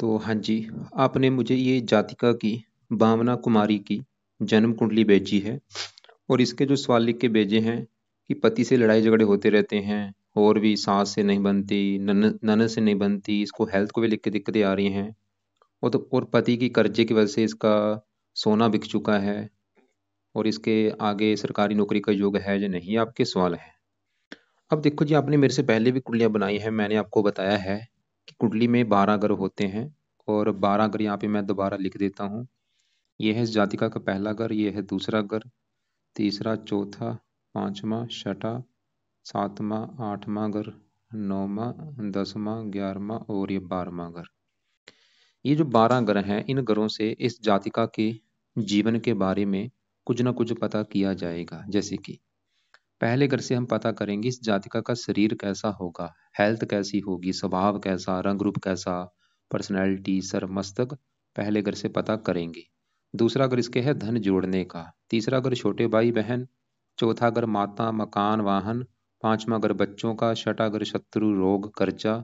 तो हाँ जी, आपने मुझे ये जातिका की भावना कुमारी की जन्म कुंडली भेजी है और इसके जो सवाल लिख के भेजे हैं कि पति से लड़ाई झगड़े होते रहते हैं और भी सास से नहीं बनती, ननद से नहीं बनती, इसको हेल्थ को भी लिख के दिक्कतें आ रही हैं और पति की कर्जे की वजह से इसका सोना बिक चुका है और इसके आगे सरकारी नौकरी का योग है या नहीं, आपके सवाल हैं। अब देखो जी, आपने मेरे से पहले भी कुंडलियाँ बनाई हैं, मैंने आपको बताया है कि कुंडली में 12 ग्रह होते हैं और 12 ग्रह यहाँ पे मैं दोबारा लिख देता हूँ। ये है इस जातिका का पहला घर, ये है दूसरा घर, तीसरा, चौथा, पांचवा, छठा, सातवां, आठवां घर, नौवां, 10वां, 11वां और ये 12वां घर। ये जो 12 ग्रह हैं, इन ग्रहों से इस जातिका के जीवन के बारे में कुछ ना कुछ पता किया जाएगा। जैसे कि पहले घर से हम पता करेंगे इस जातिका का शरीर कैसा होगा, हेल्थ कैसी होगी, स्वभाव कैसा, रंग रूप कैसा, पर्सनैलिटी, सर मस्तक, पहले घर से पता करेंगे। दूसरा घर इसके है धन जोड़ने का, तीसरा घर छोटे भाई बहन, चौथा घर माता, मकान, वाहन, पांचवा घर बच्चों का, छठा घर शत्रु, रोग, कर्जा,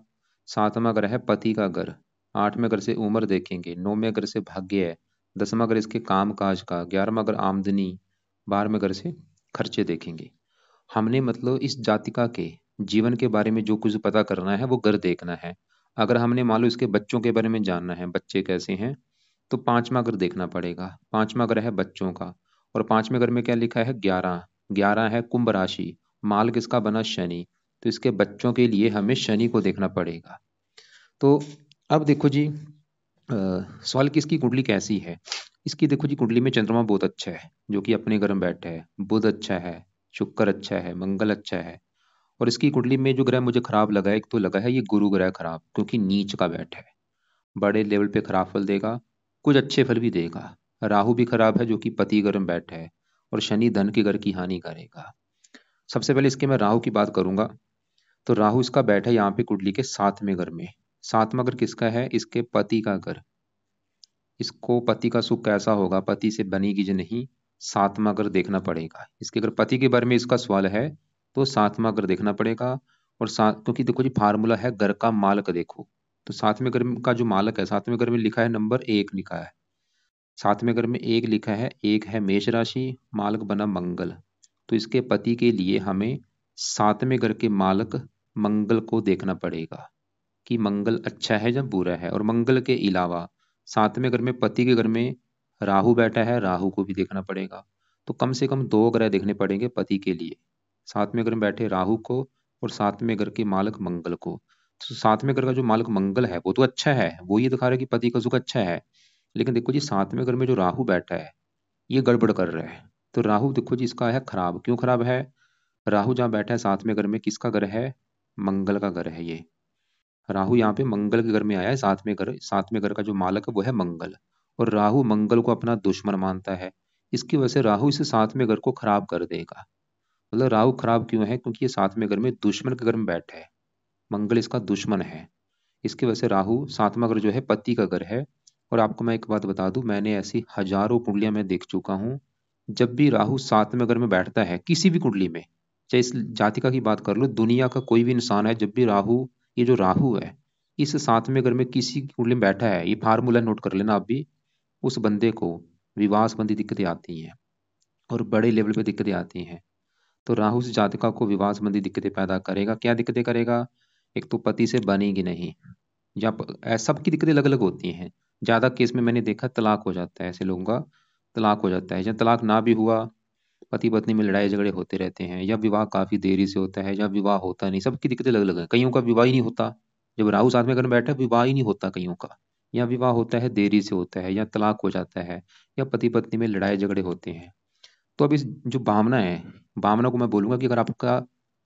सातवां घर है पति का घर, आठवें घर से उम्र देखेंगे, नौवें घर से भाग्य है, 10वां घर इसके काम काज का, 11वां घर आमदनी, 12वें घर से खर्चे देखेंगे। हमने मतलब इस जातिका के जीवन के बारे में जो कुछ पता करना है वो घर देखना है। अगर हमने मान लो इसके बच्चों के बारे में जानना है, बच्चे कैसे हैं, तो पांचवा घर देखना पड़ेगा। पांचवा घर है बच्चों का और पांचवें घर में क्या लिखा है, 11। 11 है कुंभ राशि, माल किसका बना, शनि। तो इसके बच्चों के लिए हमें शनि को देखना पड़ेगा। तो अब देखो जी, सवाल की इसकी कुंडली कैसी है। इसकी देखो जी, कुंडली में चंद्रमा बहुत अच्छा है जो कि अपने घर में बैठा है, बुध अच्छा है, शुक्र अच्छा है, मंगल अच्छा है। और इसकी कुंडली में जो ग्रह मुझे खराब लगा है, एक तो लगा है ये गुरु ग्रह खराब, क्योंकि नीच का बैठा है, बड़े लेवल पे खराब फल देगा, कुछ अच्छे फल भी देगा। राहु भी खराब है जो कि पति घर में बैठा है और शनि धन के घर की हानि करेगा। सबसे पहले इसके मैं राहु की बात करूंगा। तो राहु इसका बैठा है यहाँ पे कुंडली के 7वें घर में। 7वां घर किसका है, इसके पति का घर। इसको पति का सुख कैसा होगा, पति से बनेगी जो नहीं, 7वां घर देखना पड़ेगा। इसके अगर पति के बारे में इसका सवाल है तो 7वां घर देखना पड़ेगा। और सात, क्योंकि देखो जी फार्मूला है घर का मालक देखो। तो 7वें घर का जो मालक है, 7वें घर में लिखा है नंबर 1 लिखा है। 7वें घर में 1 लिखा है, एक है मेष राशि, मालक बना मंगल। तो इसके पति के लिए हमें 7वें घर के मालक मंगल को देखना पड़ेगा कि मंगल अच्छा है या बुरा है। और मंगल के अलावा 7वें घर में पति के घर में राहु बैठा है, राहु को भी देखना पड़ेगा। तो कम से कम 2 ग्रह देखने पड़ेंगे पति के लिए, 7वें घर में बैठे राहु को और 7वें घर के मालक मंगल को। तो 7वें घर का जो मालक मंगल है वो तो अच्छा है, वो ये दिखा रहा है कि पति का सुख अच्छा है। लेकिन देखो जी 7वें घर में जो राहु बैठा है ये गड़बड़ कर रहा है। तो राहु देखो जी इसका है खराब। क्यों खराब है, राहु जहाँ बैठा है 7वें घर में, किसका घर है, मंगल का घर है ये। राहु यहाँ पे मंगल के घर में आया है, 7वें घर, 7वें घर का जो मालक है वो है मंगल। और राहु मंगल को अपना दुश्मन मानता है। इसकी वजह से राहु इस 7वें घर को खराब कर देगा। मतलब राहु खराब क्यों है, क्योंकि ये 7वें घर में दुश्मन के घर में बैठा है, मंगल इसका दुश्मन है। इसकी वजह से राहु 7वां घर जो है पति का घर है। और आपको मैं एक बात बता दूं, मैंने ऐसी हजारों कुंडलियां मैं देख चुका हूं, जब भी राहु 7वें घर में बैठता है किसी भी कुंडली में, चाहे इस जातिका की बात कर लो, दुनिया का कोई भी इंसान है, जब भी राहु, ये जो राहु है इस 7वें घर में किसी की कुंडली में बैठा है, ये फार्मूला नोट कर लेना आप भी, उस बंदे को विवाह संबंधी दिक्कतें आती हैं और बड़े लेवल पे दिक्कतें आती हैं। तो राहु से जातका को विवाह संबंधी दिक्कतें पैदा करेगा। क्या दिक्कतें करेगा, एक तो पति से बनेगी नहीं, या सबकी दिक्कतें अलग अलग होती हैं। ज्यादा केस में मैंने देखा तलाक हो जाता है, ऐसे लोगों का तलाक हो जाता है। या तलाक ना भी हुआ, पति पत्नी में लड़ाई झगड़े होते रहते हैं, या विवाह काफी देरी से होता है, या विवाह होता नहीं, सबकी दिक्कतें अलग अलग है। कईयों का विवाह ही नहीं होता, जब राहु साथ में घर में बैठा है विवाह ही नहीं होता कईयों का, या विवाह होता है देरी से होता है, या तलाक हो जाता है, या पति पत्नी में लड़ाई झगड़े होते हैं। तो अब इस जो भावना है, भावना को मैं बोलूंगा कि अगर आपका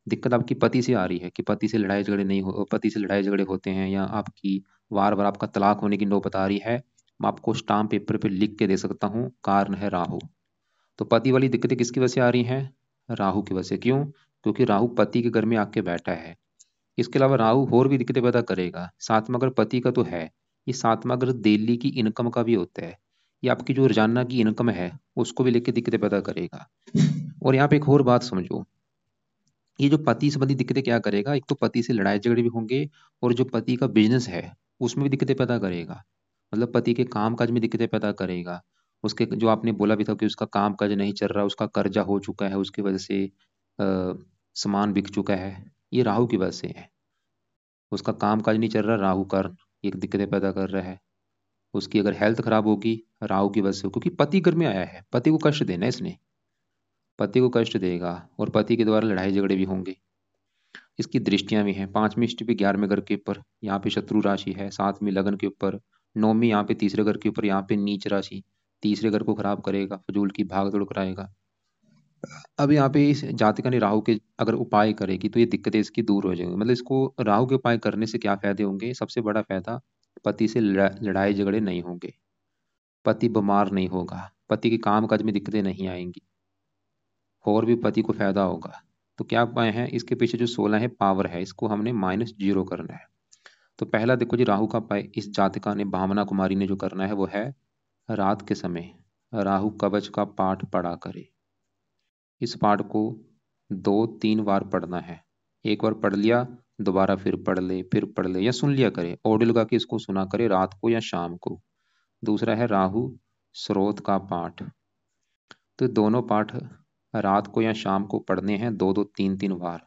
दिक्कत आपकी पति से आ रही है कि पति से लड़ाई झगड़े नहीं हो, पति से लड़ाई झगड़े होते हैं, या आपकी बार बार आपका तलाक होने की नौबत आ रही है, मैं आपको स्टाम्प पेपर पे लिख के दे सकता हूँ, कारण है राहु। तो पति वाली दिक्कतें किसकी वजह से आ रही हैं, राहु की वजह से। क्यों, क्योंकि राहु पति के घर में आके बैठा है। इसके अलावा राहु और भी दिक्कतें पैदा करेगा। 7वां घर पति का तो है, ये 7वां घर दिल्ली की इनकम का भी होता है, ये आपकी जो रोजाना की इनकम है उसको भी लेके दिक्कतें पैदा करेगा। और यहाँ पे एक और बात समझो, ये जो पति संबंधी दिक्कतें क्या करेगा, एक तो पति से लड़ाई झगड़े भी होंगे, और जो पति का बिजनेस है उसमें भी दिक्कतें पैदा करेगा। मतलब पति के काम काज में दिक्कतें पैदा करेगा। उसके जो आपने बोला भी था कि उसका काम काज नहीं चल रहा, उसका कर्जा हो चुका है, उसकी वजह से सामान बिक चुका है, ये राहु की वजह से है। उसका काम काज नहीं चल रहा, राहु कारण ये दिक्कतें पैदा कर रहा है। उसकी अगर हेल्थ खराब होगी, राहु की वजह से, क्योंकि पति घर में आया है, पति को कष्ट देना है इसने, पति को कष्ट देगा और पति के द्वारा लड़ाई झगड़े भी होंगे। इसकी दृष्टियां भी हैं, 5वीं दृष्टि भी 11वें घर के ऊपर, यहाँ पे शत्रु राशि है, 7वीं लगन के ऊपर, 9वीं यहाँ पे तीसरे घर के ऊपर, यहाँ पे नीच राशि, तीसरे घर को खराब करेगा, फजूल की भाग दौड़ कराएगा। अब यहाँ पे इस जातिका ने राहु के अगर उपाय करेगी तो ये दिक्कतें इसकी दूर हो जाएंगी। मतलब इसको राहु के उपाय करने से क्या फायदे होंगे? सबसे बड़ा फायदा, पति से लड़ाई झगड़े नहीं होंगे, पति बीमार नहीं होगा, पति के काम काज में दिक्कतें नहीं आएंगी, और भी पति को फायदा होगा। तो क्या उपाय है? इसके पीछे जो 16 है पावर है, इसको हमने -0 करना है। तो पहला देखो जी, राहु का उपाय इस जातिका ने, भावना कुमारी ने जो करना है वो है, रात के समय राहु कवच का पाठ पढ़ा करे। इस पाठ को 2-3 बार पढ़ना है। एक बार पढ़ लिया, दोबारा फिर पढ़ ले या सुन लिया करे, ऑडियो लगा के इसको सुना करे रात को या शाम को। दूसरा है राहु स्रोत का पाठ, तो दोनों पाठ रात को या शाम को पढ़ने हैं, 2-2, 3-3 बार।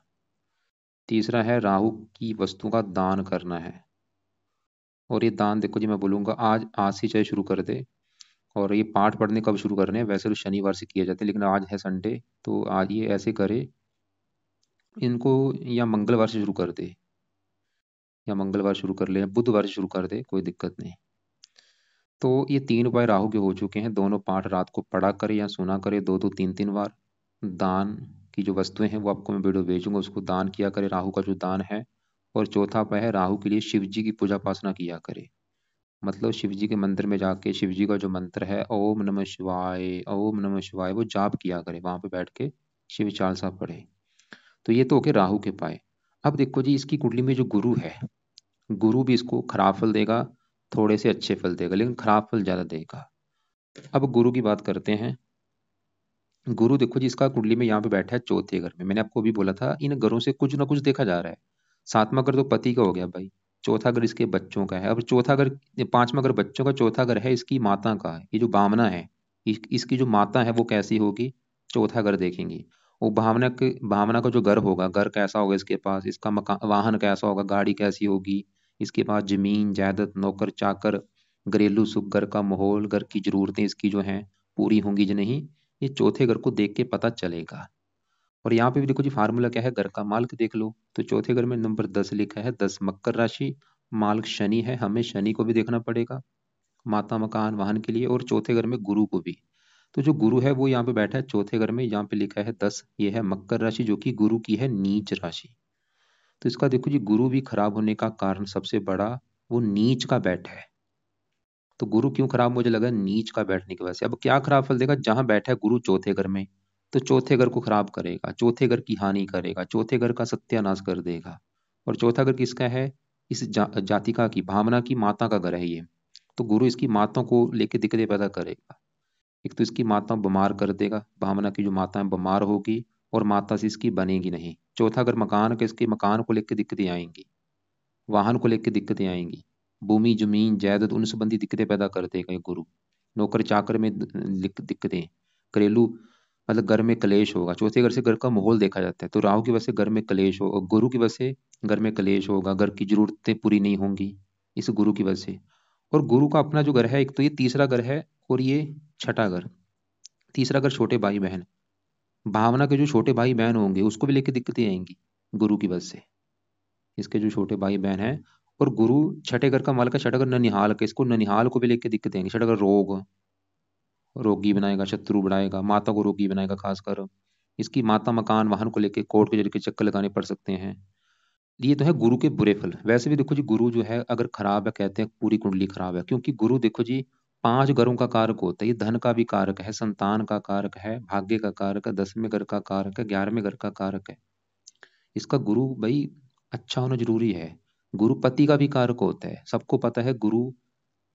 तीसरा है राहु की वस्तु का दान करना है। और ये दान देखो जी, मैं बोलूंगा आज आज से चाहे शुरू कर दे। और ये पाठ पढ़ने कब शुरू करने हैं? वैसे तो शनिवार से किए जाते हैं, लेकिन आज है संडे, तो आज ये ऐसे करे इनको, या मंगलवार से शुरू कर दे, या मंगलवार शुरू कर ले, या बुधवार से शुरू कर दे, कोई दिक्कत नहीं। तो ये 3 उपाय राहु के हो चुके हैं। दोनों पाठ रात को पढ़ा करे या सुना करे 2-2, 3-3 बार। दान की जो वस्तुएं हैं वो आपको मैं वीडियो भेजूंगा, उसको दान किया करे, राहु का जो दान है। और चौथा उपाय है, राहु के लिए शिव जी की पूजा उपासना किया करे। मतलब शिव जी के मंदिर में जाके शिव जी का जो मंत्र है, ओम नमः शिवाय, ओम नमः शिवाय, वो जाप किया करे, वहां पे बैठ के शिव चालीसा पढ़े। तो ये तो हो गए राहु के उपाय। अब देखो जी, इसकी कुंडली में जो गुरु है, गुरु भी इसको खराब फल देगा, थोड़े से अच्छे फल देगा, लेकिन खराब फल ज्यादा देगा। अब गुरु की बात करते हैं। गुरु देखो जी, इसका कुंडली में यहाँ पे बैठा है चौथे घर में। मैंने आपको भी बोला था इन घरों से कुछ ना कुछ देखा जा रहा है। 7वां घर तो पति का हो गया भाई, चौथा घर इसके बच्चों का है। अब चौथा घर, 5वां घर बच्चों का, चौथा घर है इसकी माता का। ये जो भावना है, इसकी जो माता है वो कैसी होगी? चौथा घर देखेंगी। वो भावना का जो घर होगा, घर कैसा होगा इसके पास, इसका मकान, वाहन कैसा होगा, गाड़ी कैसी होगी, इसके पास जमीन जायदाद, नौकर चाकर, घरेलू सुख, घर का माहौल, घर की जरूरतें इसकी जो हैं पूरी होंगी या नहीं, ये चौथे घर को देख के पता चलेगा। और यहाँ पे भी देखो जी, फार्मूला क्या है, घर का मालिक देख लो। तो चौथे घर में नंबर 10 लिखा है, 10 मकर राशि, मालिक शनि है, हमें शनि को भी देखना पड़ेगा माता मकान वाहन के लिए, और चौथे घर में गुरु को भी। तो जो गुरु है वो यहाँ पे बैठा है चौथे घर में, यहाँ पे लिखा है 10, ये है मकर राशि जो कि गुरु की है नीच राशि। तो इसका देखो जी, गुरु भी खराब होने का कारण सबसे बड़ा, वो नीच का बैठा है। तो गुरु क्यों खराब? मुझे लगा नीच का बैठने की वजह से। अब क्या खराब फल देगा? जहां बैठा है गुरु चौथे घर में, तो चौथे घर को खराब करेगा, चौथे घर की हानि करेगा, चौथे घर का सत्यानाश कर देगा। और चौथा घर किसका है? इस जातिका की, भावना की माता का घर है ये। तो गुरु इसकी माता को लेके दिक्कतें पैदा करेगा। एक तो इसकी माता बीमार कर देगा, भावना की जो माता है बीमार होगी, और माता से इसकी बनेगी नहीं। चौथा घर मकान के, इसके मकान को लेकर दिक्कतें आएंगी, वाहन को लेकर दिक्कतें आएंगी, भूमि जमीन जायदाद उन संबंधी दिक्कतें पैदा कर देगा ये गुरु। नौकर चाकर में दिक्कतें, घरेलू, मतलब घर में कलेश होगा। चौथे घर से घर का माहौल देखा जाता है, तो राहु की वजह से घर में कलेश हो, और गुरु की वजह से घर में कलेश होगा, घर की जरूरतें पूरी नहीं होंगी इस गुरु की वजह से। और गुरु का अपना जो घर है, एक तो ये तीसरा घर है, और ये छठा घर। तीसरा घर छोटे भाई बहन, भावना के जो छोटे भाई बहन होंगे उसको भी लेके दिक्कतें आएंगी गुरु की वजह से, इसके जो छोटे भाई बहन हैं। और गुरु छठे घर का मालिक है, छठा घर ननिहाल का, इसको ननिहाल को भी लेके दिक्कतें आएंगी। छठा घर रोग, रोगी बनाएगा, शत्रु बढ़ाएगा, माता को रोगी बनाएगा, खासकर इसकी माता मकान वाहन को लेके कोर्ट के जरिए चक्कर लगाने पड़ सकते हैं। ये तो है गुरु के बुरे फल। वैसे भी देखो जी, गुरु जो है अगर खराब है, कहते हैं पूरी कुंडली खराब है, क्योंकि गुरु देखो जी 5 घरों का कारक होता है। ये धन का भी कारक है, संतान का कारक है, भाग्य का कारक है, 10वें घर का कारक है, 11वें घर का कारक है। इसका गुरु भाई अच्छा होना जरूरी है। गुरु पति का भी कारक होता है, सबको पता है गुरु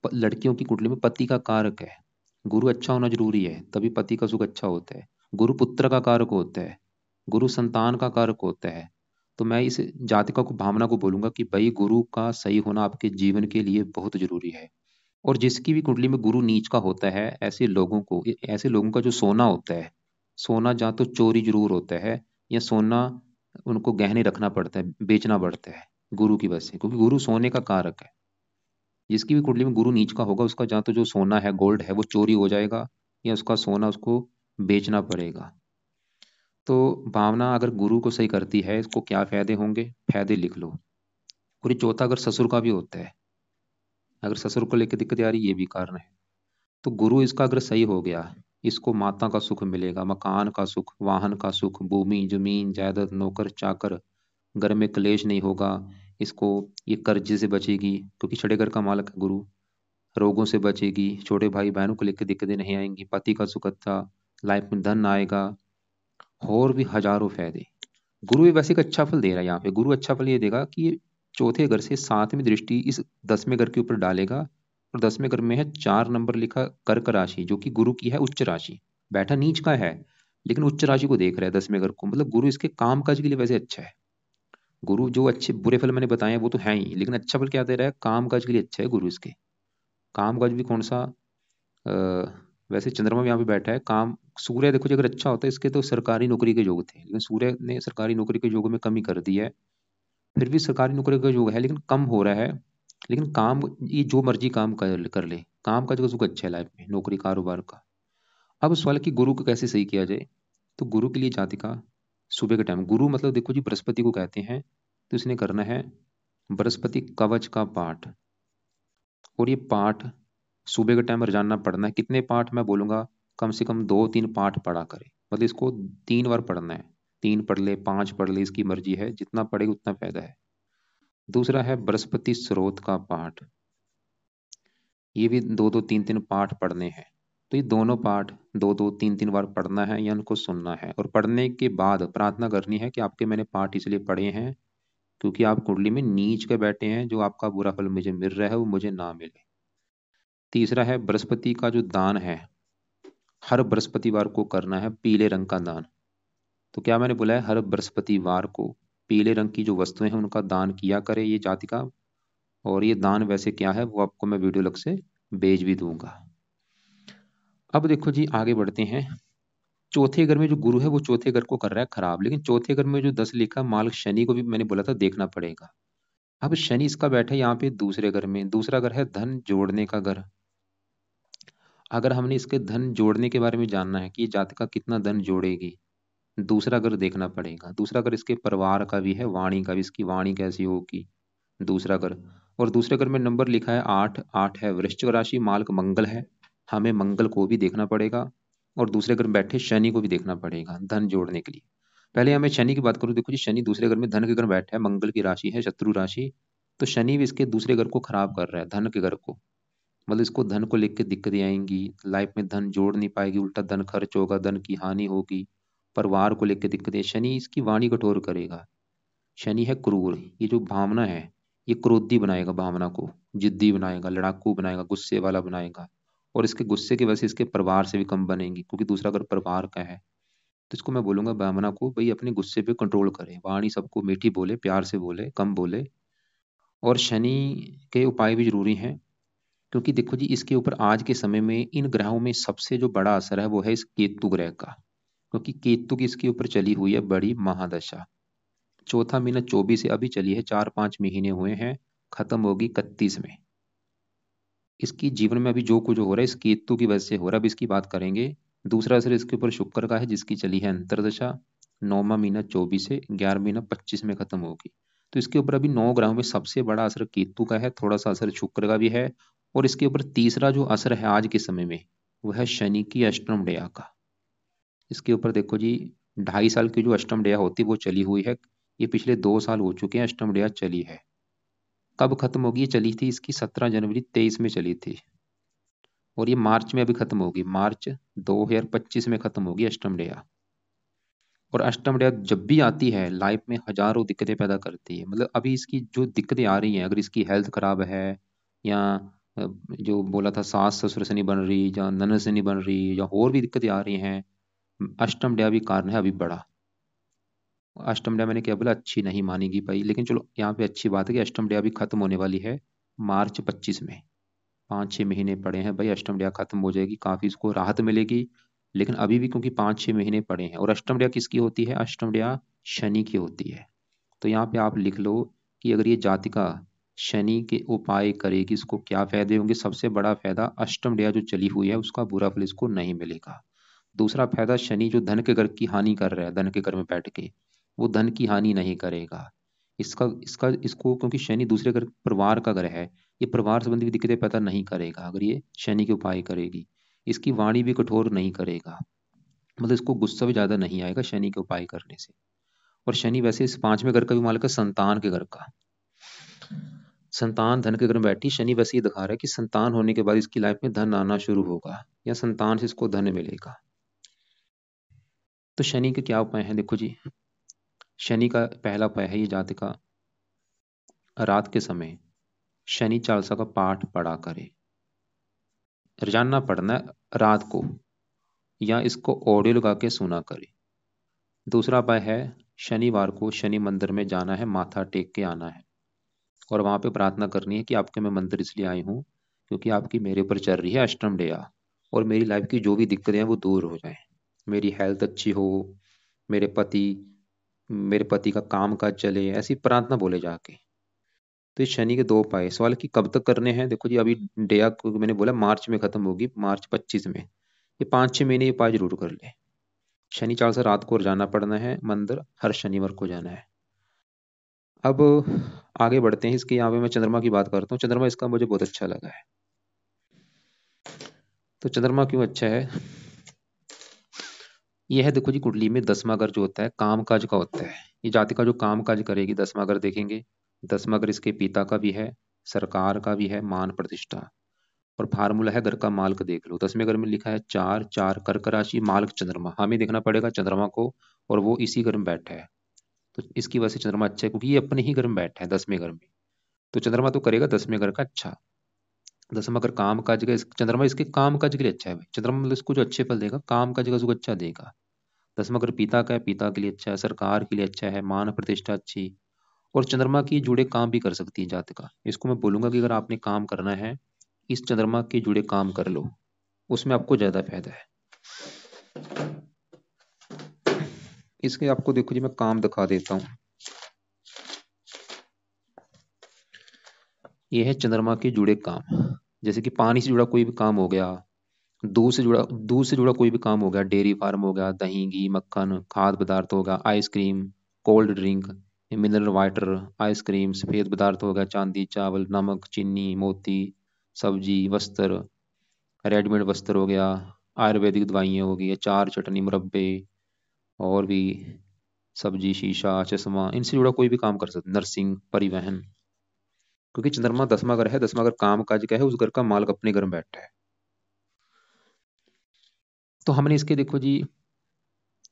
लड़कियों की कुंडली में पति का कारक है। गुरु अच्छा होना जरूरी है, तभी पति का सुख अच्छा होता है। गुरु पुत्र का कारक होता है, गुरु संतान का कारक होता है। तो मैं इस जातिका को भावना को बोलूंगा कि भाई गुरु का सही होना आपके जीवन के लिए बहुत जरूरी है। और जिसकी भी कुंडली में गुरु नीच का होता है, ऐसे लोगों का जो सोना होता है, सोना या तो चोरी जरूर होता है, या सोना उनको गहने रखना पड़ता है, बेचना पड़ता है गुरु की वजह से, क्योंकि गुरु सोने का कारक है। जिसकी भी कुंडली में गुरु नीच का होगा उसका या तो जो सोना है, गोल्ड है, वो चोरी हो जाएगा, या उसका सोना उसको बेचना पड़ेगा। तो भावना अगर गुरु को सही करती है, इसको क्या फायदे होंगे, फायदे लिख लो। और ये चौथा अगर ससुर का भी होता है, अगर ससुर को लेकर दिक्कत आ रही, ये भी कारण है। तो गुरु इसका अगर सही हो गया, इसको माता का सुख मिलेगा, मकान का सुख, वाहन का सुख, भूमि जमीन जायदाद, नौकर चाकर, घर में क्लेश नहीं होगा। इसको ये कर्जे से बचेगी, क्योंकि छठे घर का मालक है गुरु। रोगों से बचेगी, छोटे भाई बहनों को लेकर दिक्कतें नहीं आएंगी, पति का सुख अच्छा, लाइफ में धन आएगा, और भी हजारों फायदे। गुरु भी वैसे एक अच्छा फल दे रहा है यहाँ पे। गुरु अच्छा फल ये देगा कि ये चौथे घर से सातवीं दृष्टि इस 10वें घर के ऊपर डालेगा। और 10वें घर में है 4 नंबर लिखा, कर्क राशि, जो कि गुरु की है उच्च राशि। बैठा नीच का है, लेकिन उच्च राशि को देख रहा है 10वें घर को, मतलब गुरु इसके काम काज के लिए वैसे अच्छा है। गुरु जो अच्छे बुरे फल मैंने बताए हैं वो तो है ही, लेकिन अच्छा फल क्या दे रहा है, काम काज के लिए अच्छा है गुरु इसके। काम काज भी कौन सा, अ, वैसे चंद्रमा भी यहाँ पे बैठा है काम। सूर्य देखो जी अगर अच्छा होता है, इसके तो सरकारी नौकरी के योग थे, लेकिन सूर्य ने सरकारी नौकरी के योग में कमी कर दी है। फिर भी सरकारी नौकरी का योग है, लेकिन कम हो रहा है। लेकिन काम, ये जो मर्जी काम कर ले, काम का जो सुख अच्छा है लाइफ में, नौकरी कारोबार का। अब सवाल है कि गुरु को कैसे सही किया जाए। तो गुरु के लिए जातिका सुबह के टाइम, गुरु मतलब देखो जी बृहस्पति को कहते हैं, तो इसने करना है बृहस्पति कवच का पाठ। और ये पाठ सुबह के टाइम रोजाना पढ़ना है। कितने पाठ मैं बोलूंगा, कम से कम 2-3 पाठ पढ़ा करे, मतलब इसको 3 बार पढ़ना है। 3 पढ़ ले, 5 पढ़ ले, इसकी मर्जी है, जितना पढ़ेगा उतना फायदा है। दूसरा है बृहस्पति स्रोत का पाठ, ये भी 2-2 3-3 पाठ पढ़ने हैं। तो ये दोनों पाठ 2-2 3-3 बार पढ़ना है, या उनको सुनना है। और पढ़ने के बाद प्रार्थना करनी है कि आपके मैंने पाठ इसलिए पढ़े हैं क्योंकि आप कुंडली में नीच के बैठे हैं, जो आपका बुरा फल मुझे मिल रहा है वो मुझे ना मिले। तीसरा है बृहस्पति का जो दान है, हर बृहस्पतिवार को करना है पीले रंग का दान। तो क्या मैंने बोला है, हर बृहस्पतिवार को पीले रंग की जो वस्तुएं हैं उनका दान किया करे ये जातिका। और ये दान वैसे क्या है वो आपको मैं वीडियो लग से भेज भी दूंगा। अब देखो जी आगे बढ़ते हैं। चौथे घर में जो गुरु है वो चौथे घर को कर रहा है खराब, लेकिन चौथे घर में जो 10 लिखा माल शनि को भी मैंने बोला था देखना पड़ेगा। अब शनि इसका बैठा है यहाँ पे दूसरे घर में, दूसरा घर है धन जोड़ने का घर। अगर हमने इसके धन जोड़ने के बारे में जानना है कि ये जातका कितना धन जोड़ेगी, दूसरा घर देखना पड़ेगा। दूसरा घर इसके परिवार का भी है, वाणी का भी, इसकी वाणी कैसी होगी, दूसरा घर। और दूसरे घर में नंबर लिखा है 8, 8 है वृश्चिक राशि, मालक मंगल है, हमें मंगल को भी देखना पड़ेगा। और दूसरे घर में बैठे शनि को भी देखना पड़ेगा धन जोड़ने के लिए। पहले हमें शनि की बात करूं, देखो जी शनि दूसरे घर में धन के घर में बैठा है, मंगल की राशि है शत्रु राशि। तो शनि भी इसके दूसरे घर को खराब कर रहा है, धन के घर को। मतलब इसको धन को लेकर दिक्कतें आएंगी, लाइफ में धन जोड़ नहीं पाएगी, उल्टा धन खर्च होगा, धन की हानि होगी। परिवार को लेकर दिक्कतें, शनि इसकी वाणी कठोर करेगा। शनि है क्रूर, ये जो भावना है ये क्रोधी बनाएगा, भावना को जिद्दी बनाएगा, लड़ाकू बनाएगा, गुस्से वाला बनाएगा। और इसके गुस्से की वजह से इसके परिवार से भी कम बनेंगी, क्योंकि दूसरा अगर परिवार का है। तो इसको मैं बोलूंगा भावना को भाई अपने गुस्से पे कंट्रोल करे, वाणी सबको मीठी बोले, प्यार से बोले, कम बोले। और शनि के उपाय भी जरूरी हैं, क्योंकि देखो जी इसके ऊपर आज के समय में इन ग्रहों में सबसे जो बड़ा असर है वो है इस केतु ग्रह का। क्योंकि केतु की इसके ऊपर चली हुई है बड़ी महादशा। चौथा महीना 24 से अभी चली है, 4-5 महीने हुए हैं, खत्म होगी 31 में। इसकी जीवन में अभी जो कुछ हो रहा है इस केतु की वजह से हो रहा है, अब इसकी बात करेंगे। दूसरा असर इसके ऊपर शुक्र का है, जिसकी चली है अंतरदशा। 9वां महीना 24 से, 11वां महीना 25 में खत्म होगी। तो इसके ऊपर अभी 9 ग्रहों में सबसे बड़ा असर केतु का है, थोड़ा सा असर शुक्र का भी है। और इसके ऊपर तीसरा जो असर है आज के समय में वो है शनि की अष्टम डेया का। इसके ऊपर देखो जी 2.5 साल की जो अष्टम डेया होती है वो चली हुई है। ये पिछले 2 साल हो चुके हैं अष्टम डेया चली है। कब खत्म होगी, ये चली थी इसकी 17 जनवरी 23 में चली थी। और ये मार्च में अभी खत्म होगी, मार्च 2025 में खत्म होगी अष्टम डेया। और अष्टम डेया जब भी आती है लाइफ में हजारों दिक्कतें पैदा करती है। मतलब अभी इसकी जो दिक्कतें आ रही हैं, अगर इसकी हेल्थ खराब है, या जो बोला था सास ससुर से नहीं बन रही, या ननद से नहीं बन रही, या और भी दिक्कतें आ रही हैं, अष्टम डेया भी कारण है अभी बड़ा। अष्टम डेया मैंने क्या बोला, अच्छी नहीं मानेगी भाई, लेकिन चलो यहाँ पे अच्छी बात है कि अष्टम डेया भी खत्म होने वाली है मार्च 25 में। 5-6 महीने पड़े हैं भाई, अष्टम डेया खत्म हो जाएगी, काफ़ी इसको राहत मिलेगी। लेकिन अभी भी क्योंकि 5-6 महीने पड़े हैं, और अष्टम डेया किसकी होती है, अष्टम डेया शनि की होती है। तो यहाँ पे आप लिख लो कि अगर ये जातिका शनि के उपाय करेगी, इसको क्या फायदे होंगे। सबसे बड़ा फायदा, अष्टम डेया जो चली हुई है उसका बुरा फल इसको नहीं मिलेगा। दूसरा फायदा, शनि जो धन के घर की हानि कर रहा है, धन के घर में बैठ के, वो धन की हानि नहीं करेगा। इसका इसका इसको, क्योंकि शनि दूसरे घर परिवार का घर है, ये परिवार संबंधी दिक्कतें पैदा नहीं करेगा अगर ये शनि के उपाय करेगी। इसकी वाणी भी कठोर नहीं करेगा, मतलब इसको गुस्सा भी ज्यादा नहीं आएगा शनि के उपाय करने से। और शनि वैसे इस 5वें घर का भी मालिक है, संतान के घर का। संतान धन के घर में बैठी, शनि वैसे ही दिखा रहा है कि संतान होने के बाद इसकी लाइफ में धन आना शुरू होगा, या संतान से इसको धन मिलेगा। तो शनि के क्या उपाय हैं, देखो जी। शनि का पहला उपाय है, ये जातिका रात के समय शनि चालीसा का पाठ पढ़ा करे। रोजाना पढ़ना है रात को, या इसको ऑडियो लगा के सुना करे। दूसरा उपाय है, शनिवार को शनि मंदिर में जाना है, माथा टेक के आना है, और वहां पे प्रार्थना करनी है कि आपके मैं मंदिर इसलिए आई हूँ क्योंकि आपकी मेरे ऊपर चल रही है अष्टम डेया, और मेरी लाइफ की जो भी दिक्कतें हैं वो दूर हो जाएं, मेरी हेल्थ अच्छी हो, मेरे पति मेरे पति का काम काज चले, ऐसी प्रार्थना बोले जाके। तो ये शनि के दो उपाय। सवाल कि कब तक करने हैं, देखो जी अभी डेया को मैंने बोला मार्च में खत्म होगी, मार्च 25 में। ये 5-6 महीने ये उपाय जरूर कर ले। शनि चाल से रात को जाना पड़ना है मंदिर, हर शनिवार को जाना है। अब आगे बढ़ते हैं, इसके यहाँ पे मैं चंद्रमा की बात करता हूँ। चंद्रमा इसका मुझे बहुत अच्छा लगा है। तो चंद्रमा क्यों अच्छा है, ये है देखो जी, कुंडली में 10वां घर जो होता है काम काज का होता है। ये जातिका जो काम काज करेगी, 10वां घर देखेंगे। 10वां घर इसके पिता का भी है, सरकार का भी है, मान प्रतिष्ठा। और फार्मूला है घर का मालिक, देख लो 10वें घर में लिखा है 4-4 कर्क राशि मालिक चंद्रमा, हमें देखना पड़ेगा चंद्रमा को, और वो इसी घर में बैठा है। तो इसकी वजह से चंद्रमा अच्छा है, क्योंकि ये अपने ही घर में बैठा है 10वें घर में। तो चंद्रमा तो करेगा 10वें घर का अच्छा। 10वां घर काम काज का, चंद्रमा इसके काम काज के लिए अच्छा है भाई। चंद्रमा मतलब इसको जो अच्छे फल देगा, काम काज का उसको अच्छा देगा। 10वां घर पिता का है, पिता के लिए अच्छा है, सरकार के लिए अच्छा है, मान प्रतिष्ठा अच्छी। और चंद्रमा की जुड़े काम भी कर सकती है जातिका। इसको मैं बोलूंगा कि अगर आपने काम करना है, इस चंद्रमा के जुड़े काम कर लो, उसमें आपको ज्यादा फायदा है। इसके आपको देखो जी मैं काम दिखा देता हूँ। ये है चंद्रमा के जुड़े काम, जैसे कि पानी से जुड़ा कोई भी काम हो गया, दूध से जुड़ा कोई भी काम हो गया, डेयरी फार्म हो गया, दही घी मक्खन, खाद्य पदार्थ हो गया, ice cream, cold drink, mineral water, ice cream, सफेद पदार्थ हो गया, चांदी चावल, नमक चीनी मोती, सब्जी वस्त्र, रेडीमेड वस्त्र हो गया, आयुर्वेदिक दवाइयाँ हो गई, अचार चटनी मुरब्बे, और भी सब्जी शीशा चश्मा, इनसे जुड़ा कोई भी काम कर सकते, नर्सिंग परिवहन। क्योंकि चंद्रमा 10वां घर है, 10वां घर काम काज का है, उस घर का मालिक अपने घर में बैठा है। तो हमने इसके देखो जी,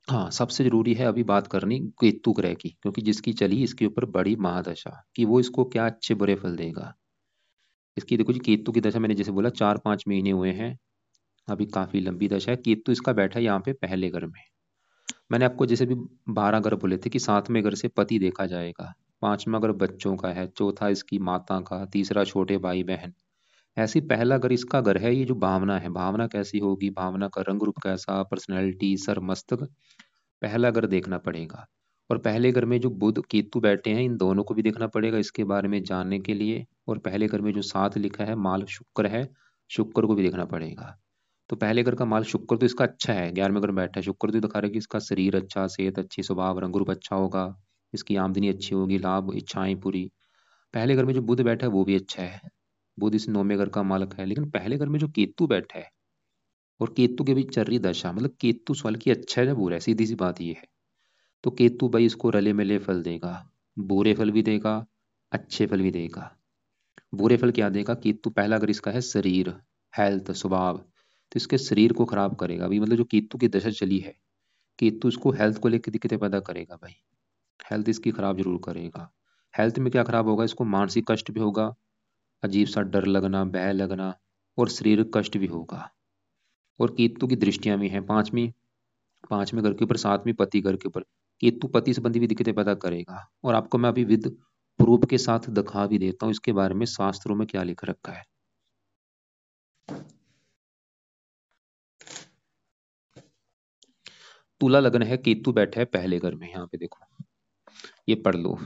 हाँ सबसे जरूरी है अभी बात करनी केतु ग्रह की, क्योंकि जिसकी चली इसके ऊपर बड़ी महादशा, कि वो इसको क्या अच्छे बुरे फल देगा। इसकी देखो जी, केतु की दशा मैंने जैसे बोला 4-5 महीने हुए हैं, अभी काफी लंबी दशा है। केतु इसका बैठा है यहाँ पे पहले घर में। मैंने आपको जैसे भी 12 घर बोले थे कि 7वें घर से पति देखा जाएगा, 5वां घर बच्चों का है, चौथा इसकी माता का, तीसरा छोटे भाई बहन। ऐसी पहला घर इसका घर है। ये जो भावना है, भावना कैसी होगी, भावना का रंग रूप कैसा, पर्सनैलिटी, सर मस्तक, पहला घर देखना पड़ेगा। और पहले घर में जो बुध केतु बैठे हैं, इन दोनों को भी देखना पड़ेगा इसके बारे में जानने के लिए। और पहले घर में जो साथ लिखा है माल शुक्र है, शुक्र को भी देखना पड़ेगा। तो पहले घर का माल शुक्र तो इसका अच्छा है, 11वें घर में बैठा है शुक्र, तो दिखा रहा है कि इसका शरीर अच्छा, सेहत अच्छी, स्वभाव रंग रूप अच्छा होगा, इसकी आमदनी अच्छी होगी, लाभ इच्छाएं पूरी। पहले घर में जो बुध बैठा है वो भी अच्छा है, बुध इस 9वें घर का मालक है। लेकिन पहले घर में जो केतु बैठा है, और केतु के भी चल रही दशा, मतलब केतु सवाल की अच्छा है या बुरा है, सीधी सी बात ये है। तो केतु भाई इसको रले मिले फल देगा, बुरे फल भी देगा, अच्छे फल भी देगा। बुरे फल क्या देगा, केतु पहला अगर इसका है शरीर, हेल्थ, स्वभाव, तो इसके शरीर को खराब करेगा। अभी मतलब जो केतु की दशा चली है, केतु इसको हेल्थ को लेकर दिक्कतें पैदा करेगा भाई, हेल्थ इसकी खराब जरूर करेगा। हेल्थ में क्या खराब होगा, इसको मानसिक कष्ट भी होगा, अजीब सा डर लगना, भय लगना, और शारीरिक कष्ट भी होगा। और केतु की दृष्टियां भी हैं, पांचवी, 5वें घर के ऊपर, 7वीं पति घर के ऊपर। केतु पति संबंधी भी दिक्कतें पैदा करेगा। और आपको मैं अभी विद प्रूफ के साथ दिखा भी देता हूँ इसके बारे में शास्त्रों में क्या लिख रखा है। तुला लगन है, केतु बैठा है पहले घर में, यहाँ पे देखो ये पढ़ लो।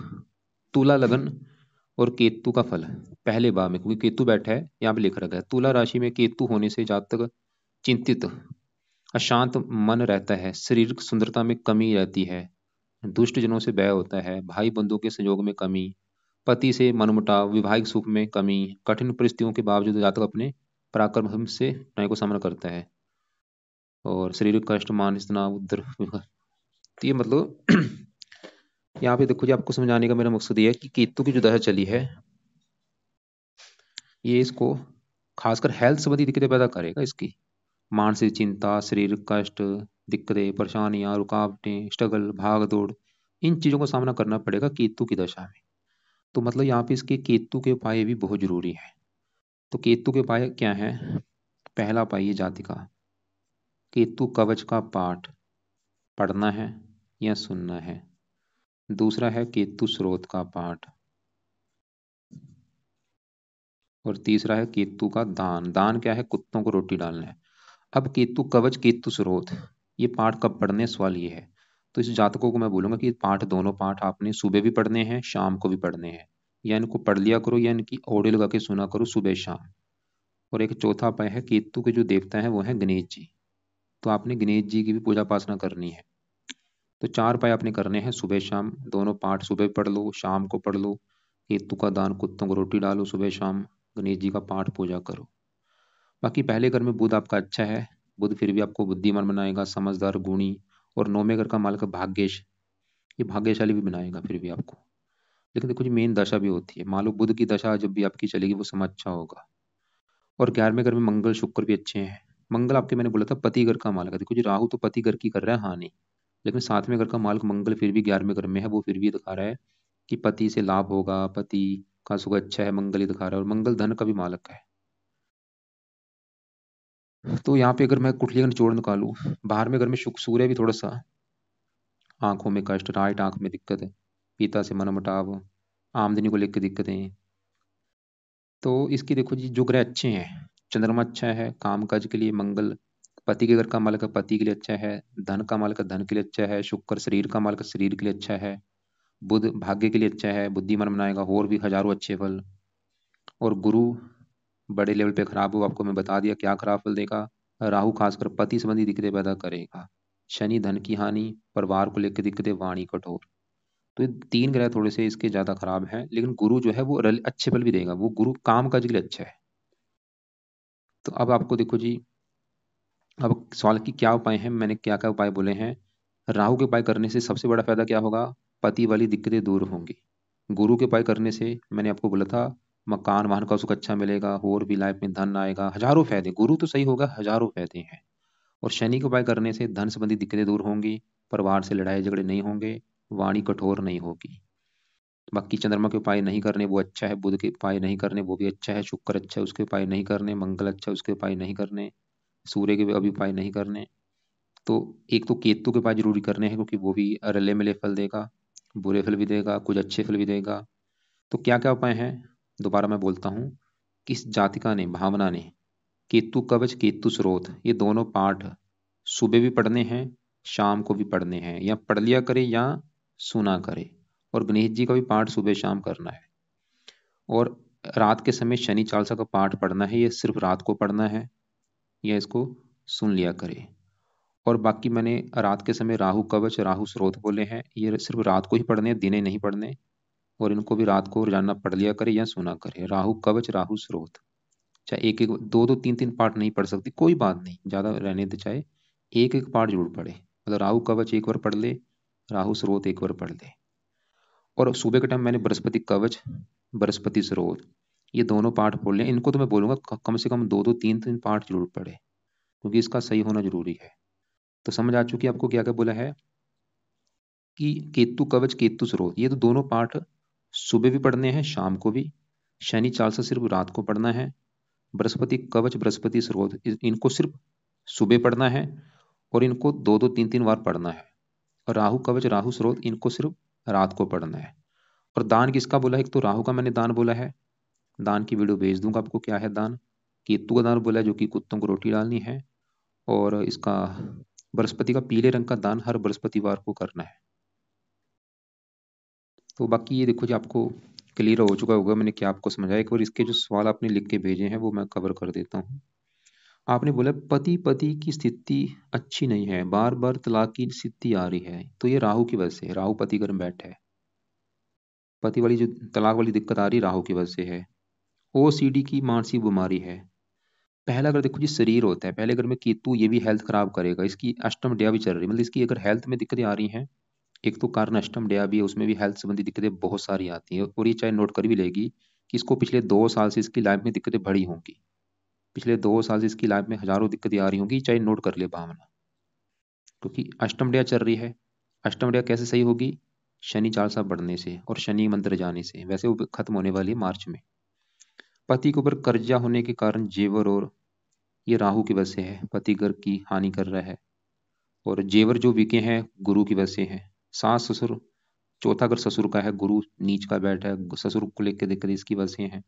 तुला लगन और केतु का फल पहले भाव में, क्योंकि केतु बैठा है यहाँ पे लिख रखा है। तुला राशि में केतु होने से जातक चिंतित, अशांत मन रहता है, शारीरिक सुंदरता में कमी रहती है, दुष्ट जनों से भय होता है, भाई बंधुओं के सहयोग में कमी, पति से मनमुटाव, विवाहिक सुख में कमी, कठिन परिस्थितियों के बावजूद जातक अपने पराक्रम से न्याय को सामना करता है, और शारीरिक कष्ट, मानसिक तनाव, उद्र। तो ये मतलब यहाँ पे देखो जी, आपको समझाने का मेरा मकसद ये है कि केतु की जो दशा चली है ये इसको खासकर हेल्थ संबंधी दिक्कतें पैदा करेगा। इसकी मानसिक चिंता, शारीरिक कष्ट, दिक्कतें, परेशानियां, रुकावटें, स्ट्रगल, भाग दौड़, इन चीजों का सामना करना पड़ेगा केतु की दशा में। तो मतलब यहाँ पे इसके केतु के उपाय भी बहुत जरूरी है। तो केतु के उपाय क्या है? पहला उपाय ये जातिका केतु कवच का पाठ पढ़ना है या सुनना है। दूसरा है केतु स्रोत का पाठ। और तीसरा है केतु का दान। दान क्या है? कुत्तों को रोटी डालना है। अब केतु कवच, केतु स्रोत, ये पाठ कब पढ़ने, सवाल ये है। तो इस जातकों को मैं बोलूंगा कि पाठ, दोनों पाठ आपने सुबह भी पढ़ने हैं, शाम को भी पढ़ने हैं, या इनको पढ़ लिया करो या इनकी ऑडियो लगा के सुना करो सुबह शाम। और एक चौथा उपाय है, केतु के जो देवता है वो है गणेश जी, तो आपने गणेश जी की भी पूजा उपासना करनी है। तो चार उपाय आपने करने हैं सुबह शाम, दोनों पाठ सुबह पढ़ लो, शाम को पढ़ लो। केतु का दान, कुत्तों को रोटी डालो सुबह शाम, गणेश जी का पाठ पूजा करो। बाकी पहले घर में बुध आपका अच्छा है, बुध फिर भी आपको बुद्धिमान बनाएगा, समझदार, गुणी। और नौवें घर का मालिक भाग्येश, ये भाग्यशाली भी बनाएगा फिर भी आपको। लेकिन देखो जी, मेन दशा भी होती है, मान लो बुध की दशा जब भी आपकी चलेगी वो समय अच्छा होगा। और 11वें घर में मंगल शुक्र भी अच्छे हैं। मंगल आपके, मैंने बोला था पति घर का मालिक है। देखो जी, राहु तो पति घर की कर रहा है हानि, लेकिन 7वें घर का मालिक मंगल फिर भी 11वें घर में है, वो फिर भी दिखा रहा है कि पति से लाभ होगा, पति का सुख अच्छा है, मंगल ही दिखा रहा है। और मंगल धन का भी मालिक है। तो यहाँ पे अगर मैं कुठली का निचोड़ निकालूं, बाहर में घर में सूर्य भी थोड़ा सा आंखों में कष्ट, राइट आंख में दिक्कत है, पिता से मनमुटाव, आमदनी को लेकर दिक्कतें। तो इसकी देखो जी, जो ग्रह अच्छे हैं, चंद्रमा अच्छा है काम काज के लिए, मंगल पति के घर का मालिक है, पति के लिए अच्छा है, धन का मालिक है, धन के लिए अच्छा है, शुक्र शरीर का मालिक है, शरीर के लिए अच्छा है, बुध भाग्य के लिए अच्छा है, बुद्धिमान बनाएगा, और भी हजारों अच्छे फल। और गुरु बड़े लेवल पे खराब हो, आपको मैं बता दिया क्या खराब फल देगा। राहु खासकर पति संबंधी दिक्कतें पैदा करेगा, शनि धन की हानि, परिवार को लेकर दिक्कतें, वाणी कठोर। तो ये तीन ग्रह थोड़े से इसके ज्यादा खराब हैं, लेकिन गुरु जो है वो अच्छे फल भी देगा, वो गुरु काम काज के लिए अच्छा है। तो अब आपको देखो जी, अब सवाल की क्या उपाय है, मैंने क्या क्या उपाय बोले हैं। राहु के उपाय करने से सबसे बड़ा फायदा क्या होगा? पति वाली दिक्कतें दूर होंगी। गुरु के उपाय करने से मैंने आपको बोला था, मकान वाहन का सुख अच्छा मिलेगा, और भी लाइफ में धन आएगा, हजारों फायदे, गुरु तो सही होगा, हजारों फायदे हैं। और शनि के उपाय करने से धन संबंधी दिक्कतें दूर होंगी, परिवार से लड़ाई झगड़े नहीं होंगे, वाणी कठोर नहीं होगी। बाकी चंद्रमा के उपाय नहीं करने वो अच्छा है, बुध के उपाय नहीं करने वो भी अच्छा है, शुक्र अच्छा है उसके उपाय नहीं करने, मंगल अच्छा है उसके उपाय नहीं करने, सूर्य के भी अभी उपाय नहीं करने। तो एक तो केतु के उपाय जरूरी करने हैं, क्योंकि वो भी रले मिले फल देगा, बुरे फल भी देगा, कुछ अच्छे फल भी देगा। तो क्या क्या उपाय हैं, दोबारा मैं बोलता हूँ। किस जातिका ने, भावना ने केतु कवच, केतु स्रोत, ये दोनों पाठ सुबह भी पढ़ने हैं, शाम को भी पढ़ने हैं, या पढ़ लिया करे या सुना करे। और गणेश जी का भी पाठ सुबह शाम करना है। और रात के समय शनि चालीसा का पाठ पढ़ना है, ये सिर्फ रात को पढ़ना है, या इसको सुन लिया करे। और बाकी मैंने रात के समय राहु कवच, राहु स्रोत बोले हैं, ये सिर्फ रात को ही पढ़ने, दिने नहीं पढ़ने। और इनको भी रात को रोजाना पढ़ लिया करे या सुना करे, राहु कवच, राहु स्रोत। चाहे एक एक, दो दो तीन तीन पार्ट नहीं पढ़ सकती, कोई बात नहीं, ज्यादा रहने दे, चाहे एक एक पार्ट जरूर पढ़े। मतलब राहु कवच एक बार पढ़ ले, राहु स्रोत एक बार पढ़ ले। और सुबह के टाइम मैंने बृहस्पति कवच, बृहस्पति स्रोत, ये दोनों पाठ बोल लें, इनको तो मैं बोलूंगा कम से कम दो दो तीन तीन पाठ जरूर पढ़े, क्योंकि इसका सही होना जरूरी है। तो समझ आ चुकी है आपको क्या क्या बोला है कि केतु कवच, केतु स्रोत, ये तो दोनों पाठ सुबह भी पढ़ने हैं, शाम को भी। शनि चालीसा सिर्फ रात को पढ़ना है। बृहस्पति कवच, बृहस्पति स्रोत, इनको सिर्फ सुबह पढ़ना है, और इनको दो दो तीन तीन बार पढ़ना है। और राहु कवच, राहु स्रोत, इनको सिर्फ रात को पढ़ना है। और दान किसका बोला है? एक तो राहु का मैंने दान बोला है, दान की वीडियो भेज दूंगा आपको, क्या है दान। केतु का दान बोला है, जो कि कुत्तों को रोटी डालनी है। और इसका बृहस्पति का पीले रंग का दान हर बृहस्पतिवार को करना है। तो बाकी ये देखो जी, आपको क्लियर हो चुका होगा मैंने क्या आपको समझाया। एक बार इसके जो सवाल आपने लिख के भेजे हैं वो मैं कवर कर देता हूँ। आपने बोला पति पति की स्थिति अच्छी नहीं है, बार बार तलाक की स्थिति आ रही है, तो ये राहु की वजह से, राहु पति घर में बैठा है। पति वाली जो तलाक वाली दिक्कत आ रही राहु की वजह से है। ओसीडी की मानसिक बीमारी है। पहला अगर देखो जी शरीर होता है, पहले अगर में केतु, ये भी हेल्थ खराब करेगा। इसकी अष्टम डया भी चल रही है, मतलब इसकी अगर हेल्थ में दिक्कतें आ रही हैं, एक तो कारण अष्टम डया भी है, उसमें भी हेल्थ संबंधी दिक्कतें बहुत सारी आती हैं। और ये चाहे नोट कर भी लेगी कि इसको पिछले 2 साल से इसकी लाइफ में दिक्कतें बढ़ी होंगी, पिछले 2 साल से इसकी लाइफ में हजारों दिक्कतें आ रही होंगी, चाहे नोट कर ले भावना। क्योंकि अष्टम डया चल रही है। अष्टम डया कैसे सही होगी? शनि चालसा बढ़ने से और शनि मंत्र जाने से। वैसे वो खत्म होने वाली है मार्च में। पति के ऊपर कर्जा होने के कारण जेवर, और ये राहु की वजह से है, पति घर की हानि कर रहा है। और जेवर जो बिके हैं गुरु की वजह से हैं। सास ससुर, चौथा घर ससुर का है, गुरु नीच का बैठा है, ससुर को लेकर दिक्कत इसकी वजह से है।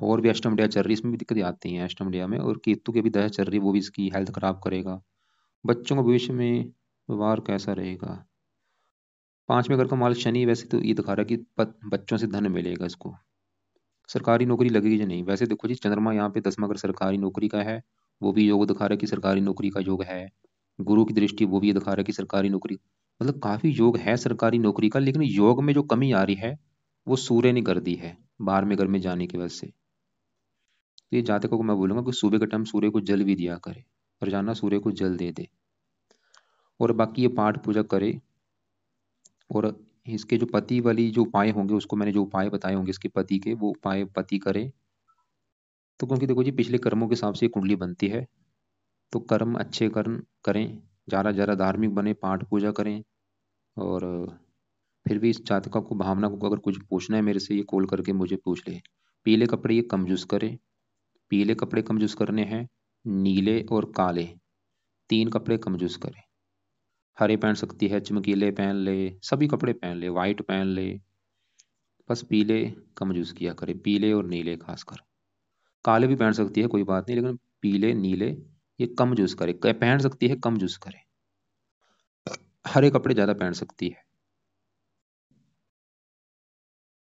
और भी अष्टम डया चल रही है, इसमें भी दिक्कतें आती हैं अष्टम डया में। और केतु की भी दया चल रही है, वो भी इसकी हेल्थ खराब करेगा। बच्चों का भविष्य में व्यवहार कैसा रहेगा? 5वें घर का मालिक शनि, वैसे तो ये दिखा रहा है कि बच्चों से धन मिलेगा इसको। सरकारी नौकरी लगेगी या नहीं? वैसे देखो जी, चंद्रमा यहाँ पे 10वां घर सरकारी नौकरी का है, वो भी योग दिखा रहा है कि सरकारी नौकरी का योग है। गुरु की दृष्टि, वो भी ये दिखा रहा है कि सरकारी नौकरी, मतलब काफी योग है सरकारी नौकरी का। लेकिन योग में जो कमी आ रही है वो सूर्य ने कर दी है 12वें घर में जाने की वजह से। तो ये जातकों को मैं बोलूंगा कि सुबह के टाइम सूर्य को जल भी दिया करे, रोजाना सूर्य को जल दे दे। और बाकी ये पाठ पूजा करे। और इसके जो पति वाली जो उपाय होंगे, उसको मैंने जो उपाय बताए होंगे इसके पति के, वो उपाय पति करे। तो क्योंकि देखो जी, पिछले कर्मों के हिसाब से ये कुंडली बनती है। तो कर्म अच्छे कर्म करें, ज़्यादा ज़्यादा धार्मिक बने, पाठ पूजा करें। और फिर भी इस जातका को, भावना को अगर कुछ पूछना है मेरे से, ये कॉल करके मुझे पूछ ले। पीले कपड़े ये कम यूज़ करे, पीले कपड़े कम यूज़ करने हैं। नीले और काले, 3 कपड़े कम यूज़ करे। हरे पहन सकती है, चमकीले पहन ले, सभी कपड़े पहन ले, वाइट पहन ले। बस पीले कम यूज़ किया करे, पीले और नीले खासकर। काले भी पहन सकती है, कोई बात नहीं, लेकिन पीले नीले ये कम यूज़ करे। पहन सकती है, कम यूज़ करे। हरे कपड़े ज़्यादा पहन सकती है।